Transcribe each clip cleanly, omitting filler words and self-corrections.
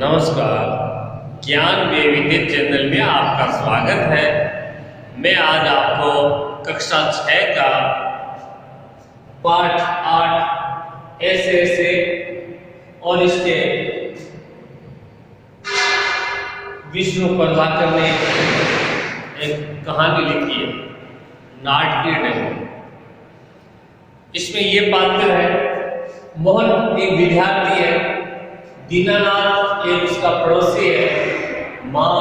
नमस्कार। ज्ञान वैविध्य चैनल में आपका स्वागत है। मैं आज आपको कक्षा 6 का पाठ 8 ऐसे और इसके विष्णु प्रभाकर ने एक कहानी लिखी है, नाटकीय ढंग। इसमें ये पात्र है, मोहन एक विद्यार्थी है, दीनानाथ एक उसका पड़ोसी है, माँ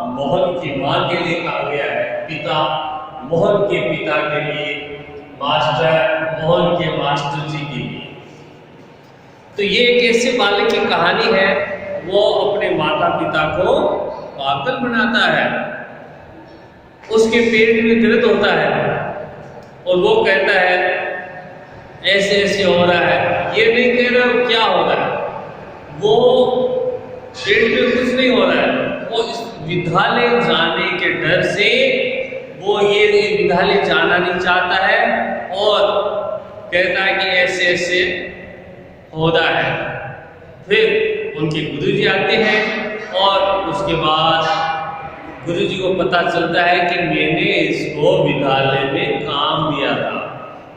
मोहन की माँ के लिए कहा गया है, पिता मोहन के पिता के लिए, मास्टर मोहन के मास्टर जी के लिए। तो ये एक ऐसे बालक की कहानी है, वो अपने माता पिता को पागल बनाता है। उसके पेट में दर्द होता है और वो कहता है ऐसे ऐसे हो रहा है। ये नहीं कह रहा क्या हो रहा है, वो पेट में कुछ नहीं हो रहा है। वो इस विद्यालय जाने के डर से वो ये विद्यालय जाना नहीं चाहता है और कहता है कि ऐसे ऐसे हो रहा है। फिर उनके गुरुजी आते हैं और उसके बाद गुरुजी को पता चलता है कि मैंने इसको विद्यालय में काम दिया था,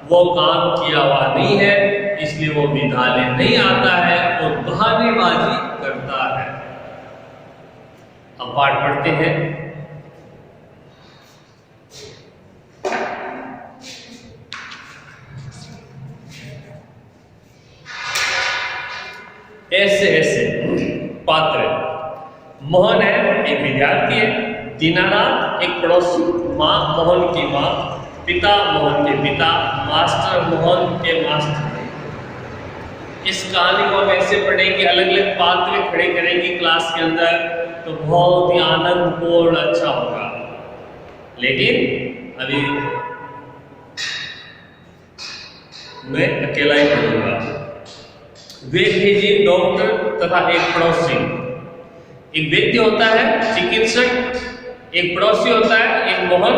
वो काम किया हुआ नहीं है, इसलिए वो विद्यालय नहीं आता है और बहानेबाजी करता है। अब पाठ पढ़ते हैं। ऐसे ऐसे पात्र मोहन है, एक विद्यार्थी है, दीनानाथ एक पड़ोसी, माँ मोहन की माँ, पिता मोहन के पिता, मास्टर मोहन के मास्टर। इस कहानी को हम ऐसे पढ़ेंगे, अलग अलग पात्र खड़े करेंगे क्लास के अंदर, तो बहुत ही आनंदपूर्ण अच्छा होगा। लेकिन अभी मैं अकेला ही पढ़ूंगा। वैद्य जी डॉक्टर तथा एक पड़ोसी। एक वैद्य होता है चिकित्सक, एक पड़ोसी होता है एक मोहन,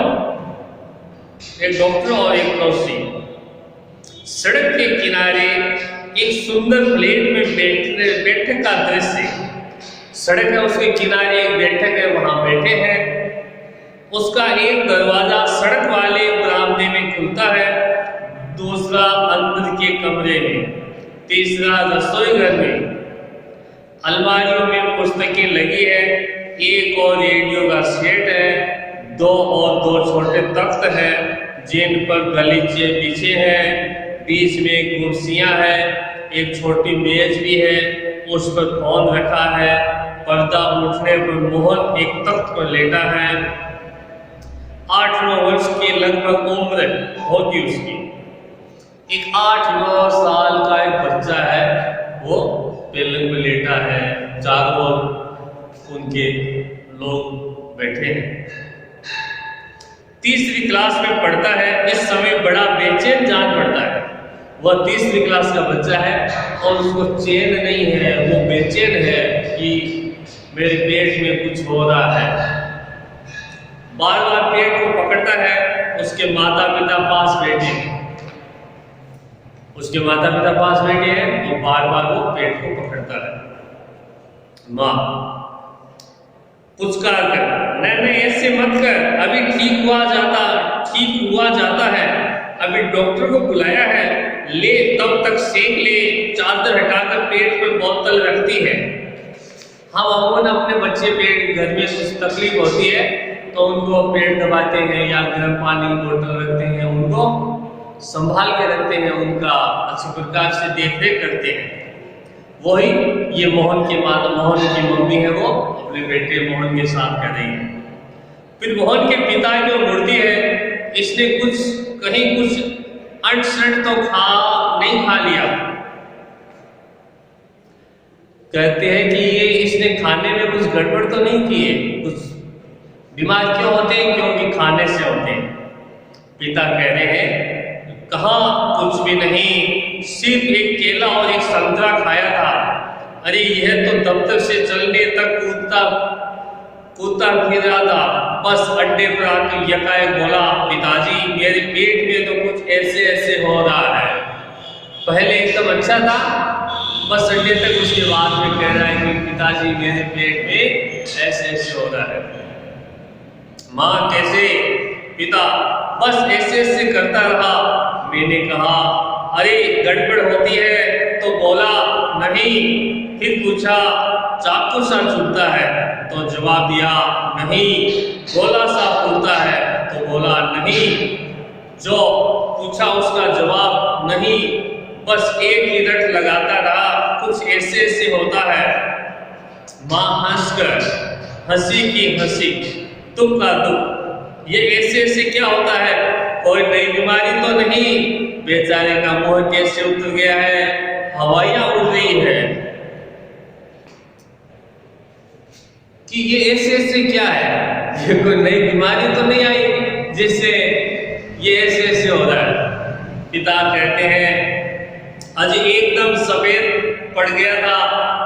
एक डॉक्टर और एक पड़ोसी। सड़क के किनारे एक सुंदर प्लेट में बैठक का दृश्य। सड़क है, उसके किनारे एक बैठक है, वहां बैठे हैं। उसका एक दरवाजा सड़क वाले बरामदे में खुलता है, दूसरा अंदर के कमरे में, तीसरा रसोई घर में। अलमारियों में पुस्तकें लगी है, एक और रेडियो का सेट है, दो छोटे तख्त हैं जिन पर गलीचे बिछे हैं, बीच में कुर्सियां हैं, एक छोटी मेज भी है, उस पर फोन रखा है। पर्दा उठने पर मोहन एक तख्त पर लेटा है। 8-9 वर्ष की लगभग उम्र होगी उसकी। एक 8-9 साल का एक बच्चा है, वो पलंग में लेटा है, चारों ओर उनके लोग बैठे हैं। तीसरी क्लास में पढ़ता है, इस समय बड़ा बेचैन जान पड़ता है। वह तीसरी क्लास का बच्चा है और उसको चैन नहीं है, वो बेचैन है कि मेरे पेट में कुछ हो रहा है। बार बार पेट को पकड़ता है। उसके माता पिता पास बैठे हैं, उसके माता पिता पास बैठे हैं तो बार बार वो पेट को पकड़ता है। माँ पुचकार कर, नहीं ऐसे मत कर, अभी ठीक हुआ जाता है, अभी डॉक्टर को बुलाया है, ले तब तक सेक ले। चादर हटाकर पेट पर बोतल रखती है। हम अमूमन अपने बच्चे पेट घर में कुछ तकलीफ होती है तो उनको पेट दबाते हैं या गर्म पानी की बोतल रखते हैं, उनको संभाल के रखते हैं, उनका अच्छी प्रकार से देखरेख करते हैं। वही ये मोहन की मम्मी है, वो अपने बेटे मोहन के साथ कर रही है। फिर मोहन के पिता जो मूर्ति है, इसने कहीं कुछ अनसठ तो नहीं खा लिया। कहते हैं कि ये इसने खाने में कुछ गड़बड़ तो नहीं की है। कुछ बीमार क्यों होते हैं? क्योंकि खाने से होते हैं। पिता कह रहे हैं कहाँ कुछ भी नहीं, सिर्फ एक केला और एक संतरा खाया था। अरे यह तो दफ्तर से चलने तक कूदता फिर रहा था, बस अड्डे पर आकर यकायक बोला पिताजी मेरे पेट में तो कुछ ऐसे ऐसे हो रहा है। पहले एकदम अच्छा था, बस संडे तक उसके बाद में कह रहा है कि पिताजी मेरे पेट में ऐसे ऐसे हो रहा है। माँ कैसे? पिता बस ऐसे ऐसे करता रहा। मैंने कहा अरे गड़बड़ होती है तो बोला नहीं। फिर पूछा चाकू सा चुभता है तो जवाब दिया नहीं। गोला सा फूलता है तो बोला नहीं। जो पूछा उसका जवाब नहीं। बस एक ही रट लगाता रहा, कुछ ऐसे ऐसे होता है। माँ हंसकर हंसी की हंसी दुख का दुख, ये ऐसे ऐसे क्या होता है? कोई नई बीमारी तो नहीं? बेचारे का मुंह कैसे उतर गया है, हवाइयां उड़ रही है कि ये ऐसे ऐसे क्या है? ये कोई नई बीमारी तो नहीं आई जिससे ये ऐसे ऐसे हो रहा है? पिता कहते हैं अजी एकदम सफेद पड़ गया था,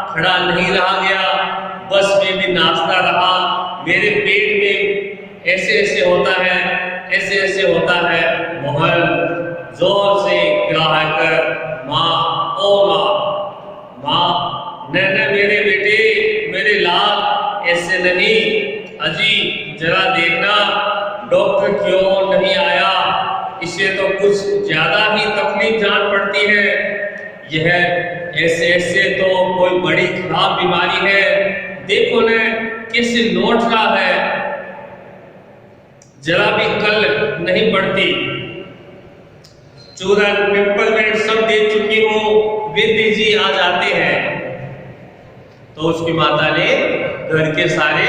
खड़ा नहीं रहा गया, बस में भी नाचता रहा। मेरे पेट में ऐसे ऐसे होता है, ऐसे ऐसे होता है। मोहन जोर से गिराकर माँ ओ माँ, माँ न मेरे बेटे, मेरे लाल, ऐसे नहीं। अजी जरा देखना डॉक्टर क्यों नहीं आया, इसे तो कुछ ज्यादा ही तकलीफ जान पड़ती है। यह ऐसे ऐसे तो कोई बड़ी खराब बीमारी है, देखो न कैसे लौट रहा है, जरा भी कल नहीं पड़ती। चूरन पिंपलमेंट सब दे चुकी हूँ, वैद्य जी आ जाते हैं। तो उसकी माता ने घर के सारे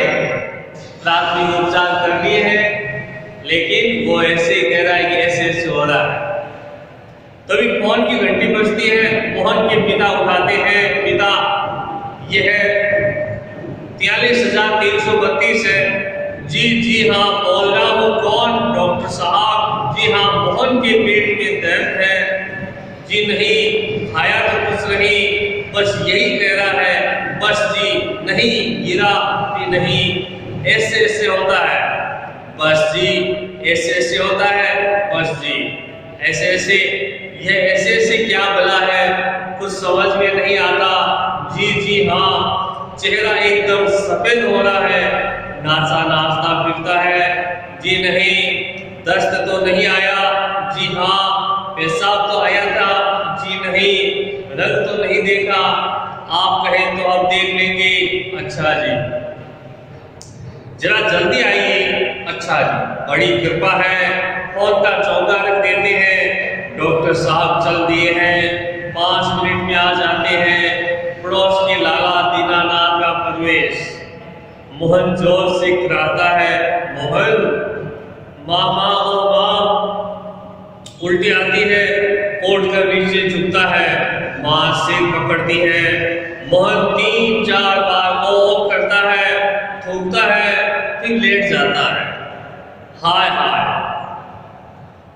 प्राथमिक उपचार कर लिए हैं, लेकिन वो ऐसे ही कह रहा है कि ऐसे ऐसे हो रहा है। तभी फोन की घंटी बजती है। मोहन के पिता उठाते हैं। पिता यह 43,332 है। जी हाँ बोल रहा हूँ। कौन? डॉक्टर साहब। जी हाँ मोहन के पेट में दर्द है। जी नहीं खाया तो कुछ नहीं, बस यही कह रहा है। बस जी नहीं गिरा भी नहीं, ऐसे ऐसे होता है। बस जी ऐसे ऐसे होता है। बस जी ऐसे ऐसे, यह ऐसे ऐसे क्या भला है, कुछ समझ में नहीं आता। जी हाँ चेहरा एकदम सफेद हो रहा है, नाचा नाचता फिरता है। जी नहीं दस्त तो नहीं आया। जी हाँ पेशाब तो आया था। जी नहीं रंग तो नहीं देखा, आप कहें तो अब देख लेंगे। अच्छा जी जरा जल्दी आइए। अच्छा जी बड़ी कृपा है। फोन का चौका रख देते हैं। डॉक्टर साहब चल दिए हैं, 5 मिनट में आ जाते हैं। पड़ोस के लाला दीनानाथ का प्रवेश। मोहन जोर से कराता है। मोहन मामा ओ माँ। उल्टी आती है, ओढ़ कर नीचे झुकता है। माँ सिर पकड़ती है। मोहन 3-4 बार ओ करता है, थूकता है, फिर लेट जाता है। हाय हाय।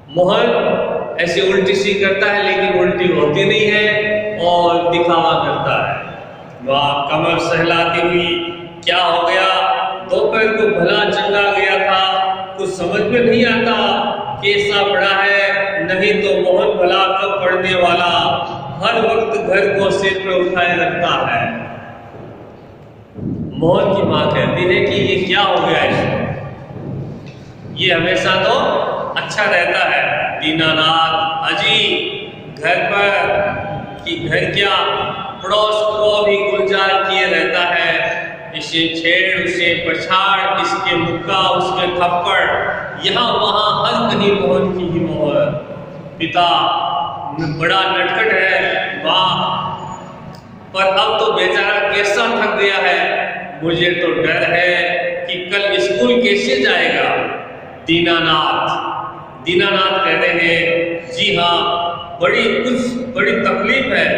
मोहन ऐसे उल्टी सी करता है, लेकिन उल्टी होती नहीं है और दिखावा करता है। वह कमर सहलाती हुई क्या हो गया? दोपहर को भला चंगा गया था, कुछ समझ में नहीं आता कैसा पड़ा है। नहीं तो मोहन भला कब पड़ने वाला, हर वक्त घर को सिर पर उठाए रखता है। मोहन की माँ कहती है कि ये क्या हो गया है, ये हमेशा तो अच्छा रहता है। दीनानाथ अजी घर पर कि घर क्या पड़ोस को भी गुलजार किए रहता है। इसे छेड़ उसे पछाड़, इसके मुक्का उसके थप्पड़, यहाँ वहाँ हर कहीं मोहन की ही मोहर। पिता बड़ा नटखट है माँ, पर अब तो बेचारा कैसा थक गया है। मुझे तो डर है कि कल स्कूल कैसे जाएगा। दीनानाथ कहते हैं जी हाँ बड़ी तकलीफ है,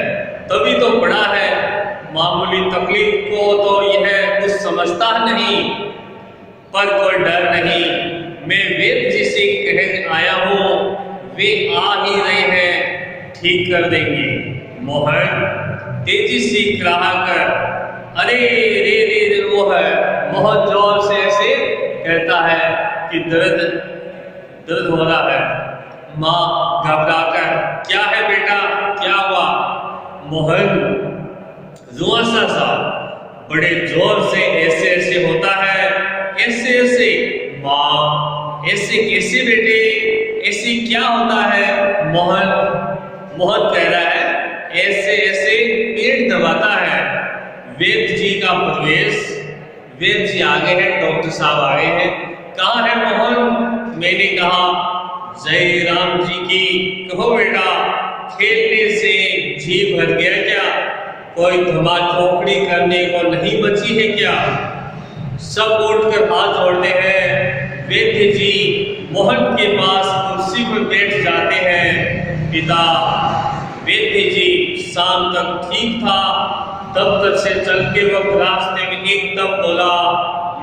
तभी तो पड़ा है। मामूली तकलीफ को तो यह कुछ समझता नहीं, पर कोई डर नहीं। मैं वेद जी से कह आया हूँ, वे आ ही रहे हैं, ठीक कर देंगे। मोहन तेजी से कराह कर अरे रे रे वो है। बहुत जोर से ऐसे कहता है कि दर्द हो रहा है। माँ घबराकर क्या है बेटा, क्या हुआ? मोहन जुआसा सा बड़े जोर से ऐसे ऐसे होता है, ऐसे ऐसे। माँ ऐसे कैसे बेटे, ऐसे क्या होता है? मोहन कह रहा है ऐसे ऐसे पेट दबाता है। वैद्य जी का प्रवेश, वैद्य जी आगे हैं, डॉक्टर साहब आगे हैं। कहाँ है मोहन? मैंने कहा जय राम जी की। कहो बेटा, खेलने से जी भर गया क्या? कोई धमा चौकड़ी करने को नहीं बची है क्या? सब उठकर हाथ जोड़ते हैं। वैद्य जी मोहन के पास कुर्सी पर बैठ जाते हैं। पिता वैद्य जी शाम तक ठीक था, तब तक से चलते वक्त रास्ते में एकदम बोला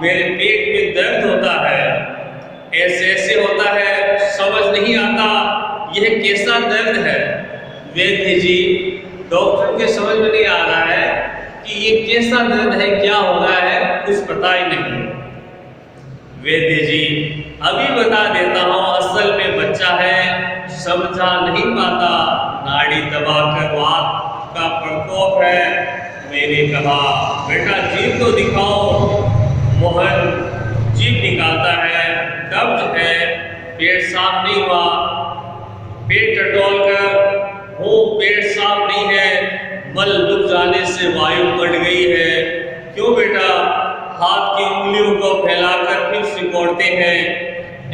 मेरे पेट में दर्द होता है, ऐसे ऐसे होता है, समझ नहीं आता यह कैसा दर्द है। वैद्य जी डॉक्टर के समझ में नहीं आ रहा है कि ये कैसा दर्द है, क्या हो रहा है, कुछ पता ही नहीं। वैद्य जी अभी बता देता हूँ, असल में बच्चा है, समझा नहीं पाता, नाड़ी दबाकर वात का प्रकोप है। मैंने कहा बेटा जीभ तो दिखाओ। मोहन जीभ निकालता है, कब्ज है, पेट साफ नहीं हुआ। पेट टटोल कर पेट साफ नहीं है, मल डूब जाने से वायु बढ़ गई है। क्यों बेटा? हाथ की उंगलियों को फैलाकर फिर सिकोड़ते हैं,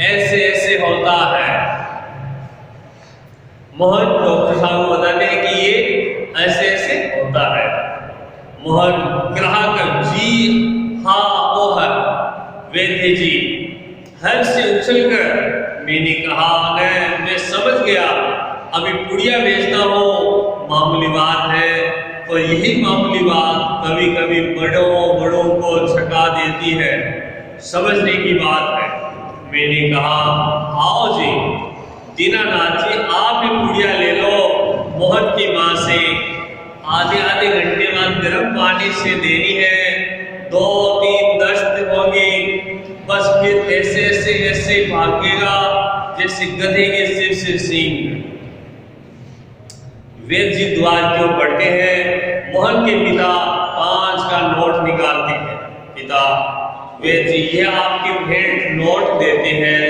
ऐसे ऐसे होता है। मोहन डॉक्टर साहब को बताते हैं कि ये ऐसे ऐसे होता है। मोहन ग्राहक जी हाँ वो है। वैद्य जी हर से उछलकर मैंने कहा मैं समझ गया, अभी पुड़िया बेचता हूँ, मामूली बात है। तो यही मामूली बात कभी कभी बड़ों को छका देती है, समझने की बात है। मैंने कहा आओ जी दीनानाथ जी, आप ही पुड़िया ले लो मोहन की माँ से, आधे घंटे बाद गर्म पानी से देनी है, 2-3 दस्त होगी, बस फिर ऐसे ऐसे ऐसे भागेगा जैसे गधे के सिर से सींग। वैद्य जी द्वार क्यों पढ़ते हैं? मोहन के पिता 5 का नोट निकालते हैं। पिता वैद्य जी ये आपकी भेंट नोट देते हैं।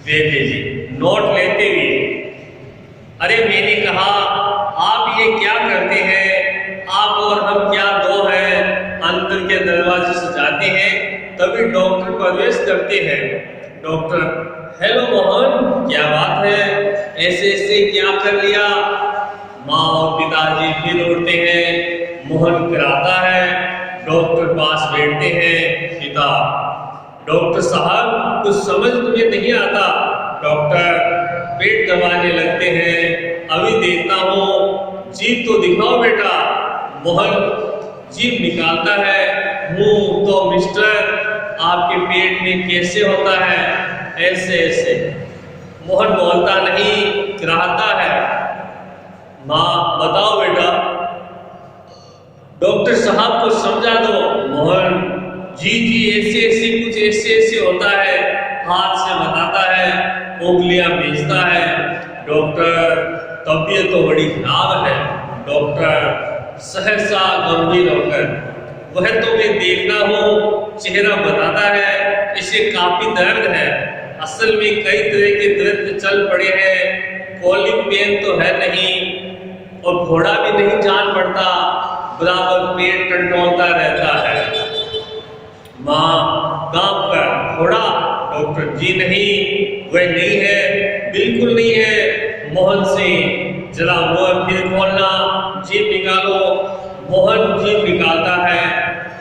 वैद्य जी नोट लेते हुए अरे मैंने कहा आप ये क्या करते हैं? आप और हम क्या दो हैं? अंदर के दरवाजे से जाते हैं, तभी डॉक्टर प्रवेश करते हैं। डॉक्टर हेलो मोहन, क्या बात है, ऐसे ऐसे क्या कर लिया? माँ और पिताजी फिर उठते हैं। मोहन कराता है, डॉक्टर पास बैठते हैं। पिता डॉक्टर साहब कुछ समझ तुम्हें नहीं आता? डॉक्टर पेट दबाने लगते हैं, अभी देखता हूँ, जीभ तो दिखाओ बेटा। मोहन जीभ निकालता है। मुंह तो मिस्टर आपके पेट में कैसे होता है? ऐसे ऐसे। मोहन बोलता नहीं, कराता है। माँ बताओ बेटा। डॉक्टर साहब को समझा दो। मोहन जी ऐसे ऐसे कुछ ऐसे ऐसे होता है, हाथ से बताता है, उंगलियां बेचता है। डॉक्टर तबीयत तो बड़ी खराब है। डॉक्टर सहसा गंभीर होकर वह तो मैं देखना हूँ, चेहरा बताता है इसे काफी दर्द है, असल में कई तरह के दर्द चल पड़े हैं, कॉलिंग पेन तो है नहीं और घोड़ा भी नहीं जान पड़ता, बराबर पेट टंटोलता रहता है। माँ कांप कर घोड़ा। डॉक्टर जी नहीं, वह नहीं है, बिल्कुल नहीं है। मोहन से जरा मुंह फिर खोलना, जीभ निकालो। मोहन जीभ निकालता है।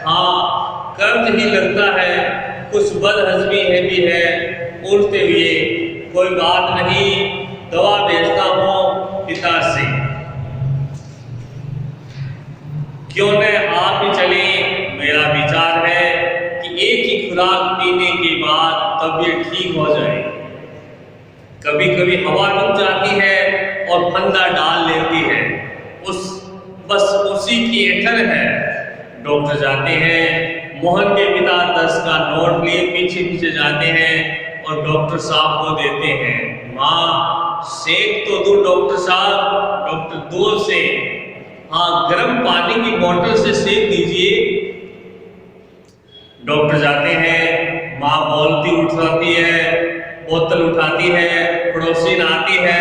हाँ कब्ज ही लगता है, कुछ बदहजमी है भी है। उठते हुए कोई बात नहीं, दवा भेजता हूँ पिता से। क्यों न आप ही चले? मेरा विचार है कि एक ही खुराक पीने के बाद तबीयत ठीक हो जाए। कभी कभी हवा रुक जाती है और फंदा डाल लेती है, बस उसी की ऐठन है। डॉक्टर जाते हैं। मोहन के पिता 10 का नोट लिए पीछे पीछे जाते हैं और डॉक्टर साहब को देते हैं। माँ सेक तो दो डॉक्टर साहब। डॉक्टर दूर से हाँ, गर्म पानी की बोतल से सेक दीजिए। डॉक्टर जाते हैं, माँ बोलती उठाती है, बोतल उठाती है, पड़ोसी आती है।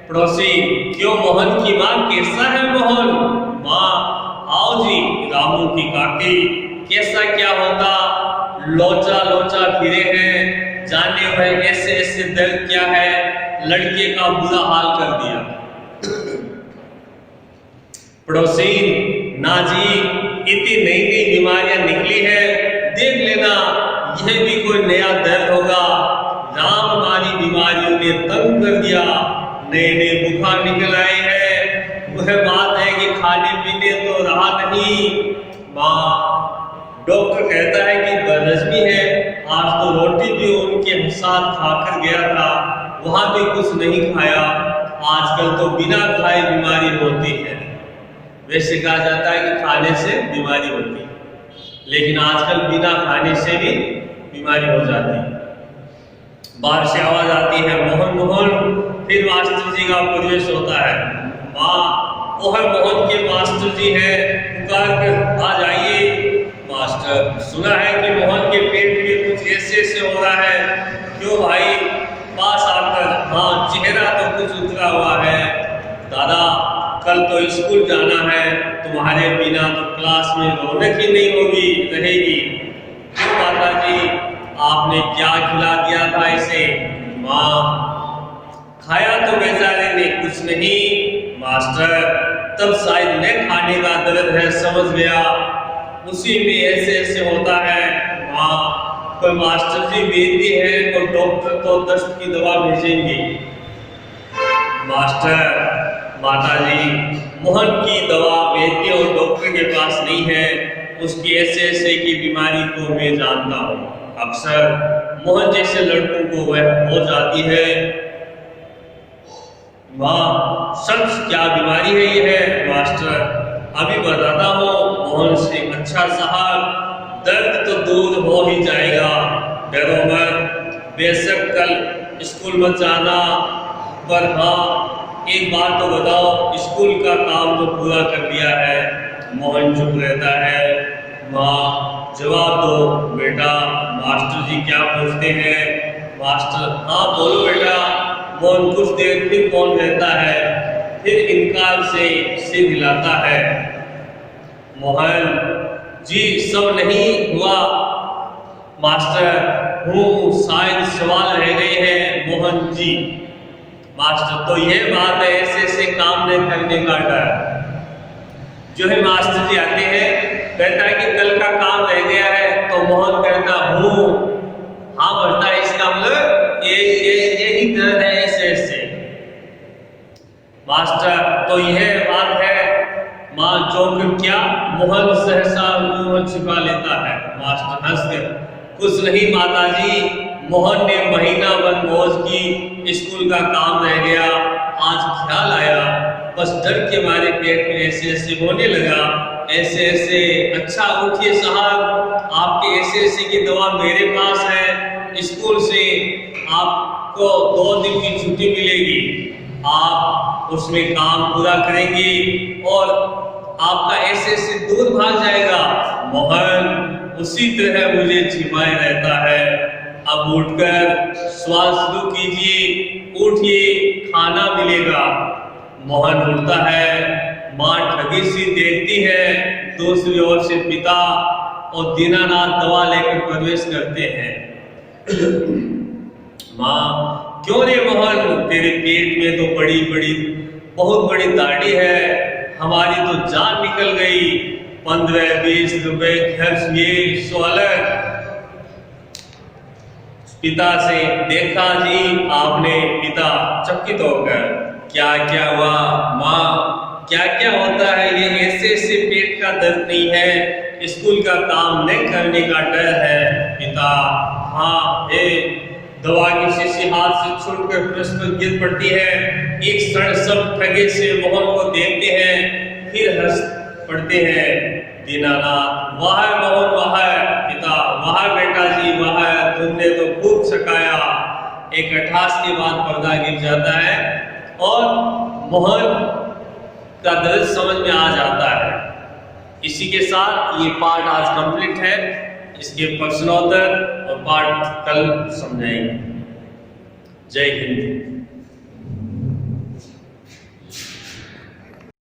पड़ोसी, क्यों मोहन की माँ, कैसा है मोहन? माँ, आओ जी, रामू की काकी, कैसा क्या होता? लोचा लोचा फिरे हैं, जाने भाई ऐसे ऐसे दर्द क्या है, लड़के का बुरा हाल कर दिया। पड़ोसी, ना जी, इतनी नई नई बीमारियां निकली है, देख लेना यह भी कोई नया दर्द होगा। राम हमारी बीमारियों ने तंग कर दिया, नए नए बुखार निकल आए हैं। वह बात है कि खाने पीने तो रहा नहीं। माँ, डॉक्टर कहता है कि बदहजमी है, आज तो रोटी भी उनके साथ खाकर गया था, वहां भी कुछ नहीं खाया। आजकल तो बिना खाए बीमारी होती है। वैसे कहा जाता है कि खाने से बीमारी होती है, लेकिन आजकल बिना खाने से भी बीमारी हो जाती है। बाहर से आवाज आती है, मोहन मोहन, फिर मास्टर जी का प्रवेश होता है। माँ, वह मोहन के मास्टर जी हैं, पुकार कर आ जाइए। मास्टर, सुना है कि मोहन के पेट में कुछ ऐसे ऐसे हो रहा है, क्यों भाई? पास आकर, हाँ, चेहरा तो कुछ उतरा हुआ है। दादा, कल तो स्कूल जाना है, तुम्हारे बिना तो क्लास में रौनक ही नहीं होगी रहेगी। क्यों माता जी, आपने क्या खिला दिया था इसे? माँ, खाया तो बेचारे ने कुछ नहीं। मास्टर, तब शायद न खाने का दर्द है, समझ गया, उसी में ऐसे ऐसे होता है। माँ, कोई मास्टर जी बेटी है और डॉक्टर तो दस्त की दवा भेजेंगे। मास्टर, माता जी, मोहन की दवा वैद्य और डॉक्टर के पास नहीं है, उसकी ऐसे ऐसे की बीमारी को मैं जानता हूँ। अक्सर मोहन जैसे लड़कों को वह हो जाती है। माँ, सच क्या बीमारी है ये है? मास्टर, अभी बताता हूँ। मोहन से, अच्छा साहब, दर्द तो दूर हो ही जाएगा, डरो मत, बेशक कल स्कूल मत जाना, पर हाँ, एक बात तो बताओ, स्कूल का काम तो पूरा कर दिया है? मोहन चुप रहता है। माँ, जवाब दो बेटा, मास्टर जी क्या पूछते हैं? मास्टर, हाँ बोलो बेटा। मोहन कुछ देर फिर मौन रहता है, फिर इनकार से सिर हिलाता है। मोहन जी, सब नहीं हुआ मास्टर, हूँ, शायद सवाल रह गए हैं। मोहन जी, मास्टर, तो यह बात है, ऐसे ऐसे काम नहीं करने का डर। जो है मास्टर जी आते हैं, कहता है कि कल का काम रह गया है, तो मोहन कहता हूँ, हाँ बढ़ता है, इसका मतलब यही दर्द है, ऐसे ऐसे। मास्टर, तो यह बात है। माँ, जो फिर क्या? मोहन सहसा मुंह छिपा लेता है। मास्टर हंसकर, कुछ नहीं माता जी, मोहन ने महीना भर मौज की, स्कूल का काम रह गया, आज ख्याल आया, बस डर के मारे पेट में ऐसे ऐसे होने लगा, ऐसे ऐसे। अच्छा उठिए साहब, आपके ऐसे ऐसे की दवा मेरे पास है, स्कूल से आपको 2 दिन की छुट्टी मिलेगी, आप उसमें काम पूरा करेंगे और आपका ऐसे ऐसे दूर भाग जाएगा। मोहन उसी तरह मुझे छिपाए रहता है, अब उठकर सवाल शुरू कीजिए, उठिए, खाना मिलेगा। मोहन उठता है, माँ ठगी सी देखती है, दूसरी ओर से पिता और दीनानाथ दवा लेकर प्रवेश करते हैं। माँ, क्यों रे मोहन, तेरे पेट में तो बड़ी बड़ी बहुत बड़ी दाढ़ी है, हमारी तो जान निकल गई, 15-20 रुपए खर्च ये सो अलग। पिता से, देखा जी आपने? पिता चकित होकर, क्या क्या हुआ? माँ, क्या क्या होता है? ये ऐसे ऐसे पेट का दर्द नहीं है, स्कूल का काम नहीं करने का डर है। पिता, हाँ, दवा की शीशी हाथ से छूटकर पृष्ठ पर गिर पड़ती है। एक क्षण सब ठगे से मोहन को देखते हैं, फिर हंस पड़ते हैं। दीनानाथ, वाह मोहन वाह। पिता, वाह बेटा जी वाह, तुमने तो खूब सकाया। एक अठास के बाद पर्दा गिर जाता है और मोहन का दर्द समझ में आ जाता है। इसी के साथ ये पार्ट आज कंप्लीट है, इसके प्रश्नोत्तर और पार्ट कल समझाएंगे। जय हिंद।